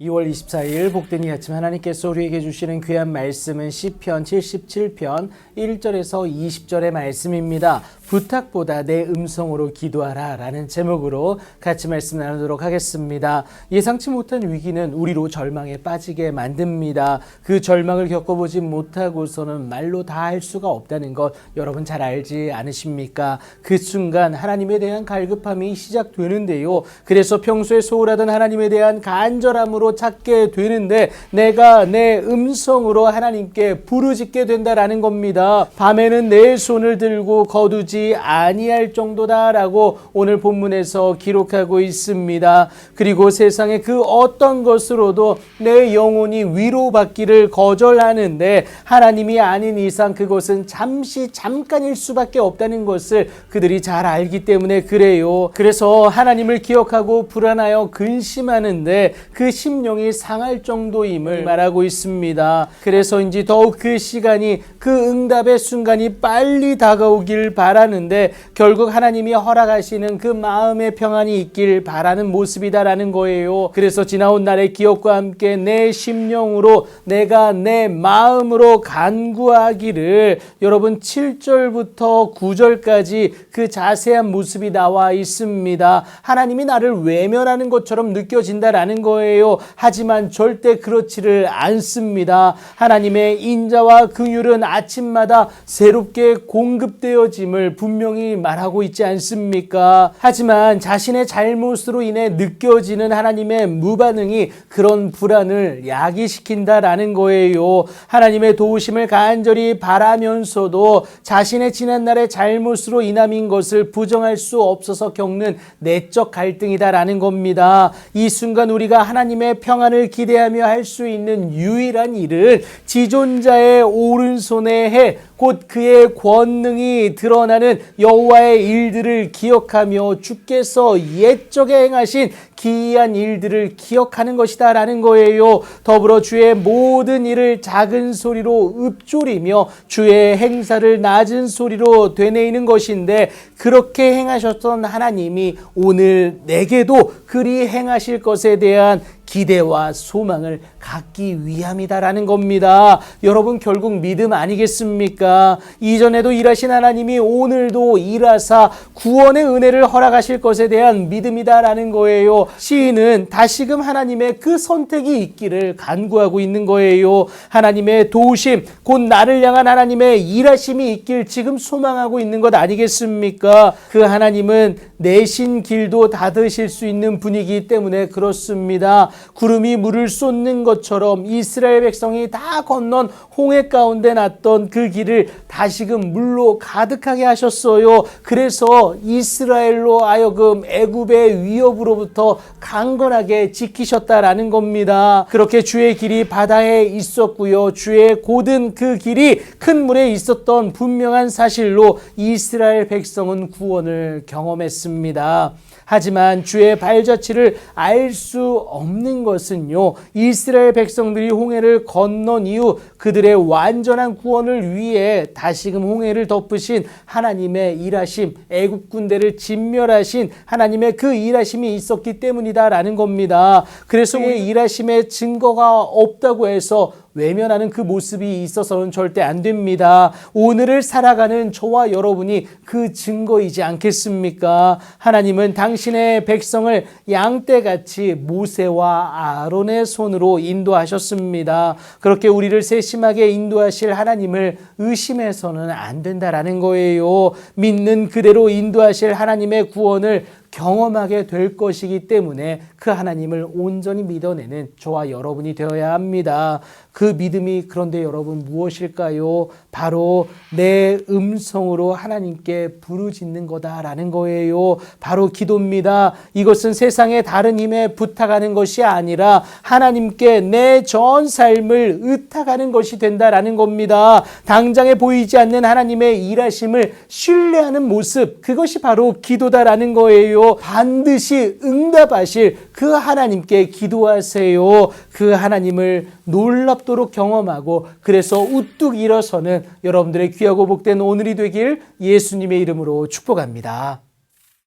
2월 24일 복된 이 아침 하나님께서 우리에게 주시는 귀한 말씀은 시편 77편 1절에서 20절의 말씀입니다. 부탁보다 내 음성으로 기도하라 라는 제목으로 같이 말씀 나누도록 하겠습니다. 예상치 못한 위기는 우리로 절망에 빠지게 만듭니다. 그 절망을 겪어보지 못하고서는 말로 다 할 수가 없다는 것 여러분 잘 알지 않으십니까? 그 순간 하나님에 대한 갈급함이 시작되는데요. 그래서 평소에 소홀하던 하나님에 대한 간절함으로 찾게 되는데 내가 내 음성으로 하나님께 부르짖게 된다라는 겁니다. 밤에는 내 손을 들고 거두지 아니할 정도다라고 오늘 본문에서 기록하고 있습니다. 그리고 세상의 그 어떤 것으로도 내 영혼이 위로받기를 거절하는데 하나님이 아닌 이상 그것은 잠깐일 수밖에 없다는 것을 그들이 잘 알기 때문에 그래요. 그래서 하나님을 기억하고 불안하여 근심하는데 그 심령이 상할 정도임을 말하고 있습니다. 그래서인지 더욱 그 시간이, 그 응답의 순간이 빨리 다가오길 바라는데 결국 하나님이 허락하시는 그 마음의 평안이 있길 바라는 모습이다라는 거예요. 그래서 지나온 날의 기억과 함께 내 심령으로, 내가 내 마음으로 간구하기를, 여러분 7절부터 9절까지 그 자세한 모습이 나와 있습니다. 하나님이 나를 외면하는 것처럼 느껴진다라는 거예요. 하지만 절대 그렇지를 않습니다. 하나님의 인자와 긍휼은 아침마다 새롭게 공급되어짐을 분명히 말하고 있지 않습니까? 하지만 자신의 잘못으로 인해 느껴지는 하나님의 무반응이 그런 불안을 야기시킨다라는 거예요. 하나님의 도우심을 간절히 바라면서도 자신의 지난날의 잘못으로 인함인 것을 부정할 수 없어서 겪는 내적 갈등이다라는 겁니다. 이 순간 우리가 하나님의 평안을 기대하며 할 수 있는 유일한 일은 지존자의 오른손에 해, 곧 그의 권능이 드러나는 여호와의 일들을 기억하며 주께서 옛적에 행하신 기이한 일들을 기억하는 것이다 라는 거예요. 더불어 주의 모든 일을 작은 소리로 읊조리며 주의 행사를 낮은 소리로 되뇌이는 것인데, 그렇게 행하셨던 하나님이 오늘 내게도 그리 행하실 것에 대한 기대와 소망을 갖기 위함이다라는 겁니다. 여러분 결국 믿음 아니겠습니까? 이전에도 일하신 하나님이 오늘도 일하사 구원의 은혜를 허락하실 것에 대한 믿음이다라는 거예요. 시인은 다시금 하나님의 그 선택이 있기를 간구하고 있는 거예요. 하나님의 도우심, 곧 나를 향한 하나님의 일하심이 있길 지금 소망하고 있는 것 아니겠습니까? 그 하나님은 내신 길도 닫으실 수 있는 분이기 때문에 그렇습니다. 구름이 물을 쏟는 것처럼 이스라엘 백성이 다 건넌 홍해 가운데 났던 그 길을 다시금 물로 가득하게 하셨어요. 그래서 이스라엘로 하여금 애굽의 위협으로부터 강건하게 지키셨다라는 겁니다. 그렇게 주의 길이 바다에 있었고요. 주의 곧은 그 길이 큰 물에 있었던 분명한 사실로 이스라엘 백성은 구원을 경험했습니다. 하지만 주의 발자취를 알 수 없는 것은요, 이스라엘 백성들이 홍해를 건넌 이후 그들의 완전한 구원을 위해 다시금 홍해를 덮으신 하나님의 일하심, 애굽 군대를 진멸하신 하나님의 그 일하심이 있었기 때문이다라는 겁니다. 그래서 우리의 일하심의 증거가 없다고 해서 외면하는 그 모습이 있어서는 절대 안 됩니다. 오늘을 살아가는 저와 여러분이 그 증거이지 않겠습니까? 하나님은 당신의 백성을 양떼같이 모세와 아론의 손으로 인도하셨습니다. 그렇게 우리를 세심하게 인도하실 하나님을 의심해서는 안 된다라는 거예요. 믿는 그대로 인도하실 하나님의 구원을 경험하게 될 것이기 때문에 그 하나님을 온전히 믿어내는 저와 여러분이 되어야 합니다. 그 믿음이 그런데 여러분 무엇일까요? 바로 내 음성으로 하나님께 부르짖는 거다라는 거예요. 바로 기도입니다. 이것은 세상의 다른 힘에 부탁하는 것이 아니라 하나님께 내 전 삶을 의탁하는 것이 된다라는 겁니다. 당장에 보이지 않는 하나님의 일하심을 신뢰하는 모습, 그것이 바로 기도다라는 거예요. 반드시 응답하실 그 하나님께 기도하세요. 그 하나님을 놀랍도록 경험하고 그래서 우뚝 일어서는 여러분들의 귀하고 복된 오늘이 되길 예수님의 이름으로 축복합니다.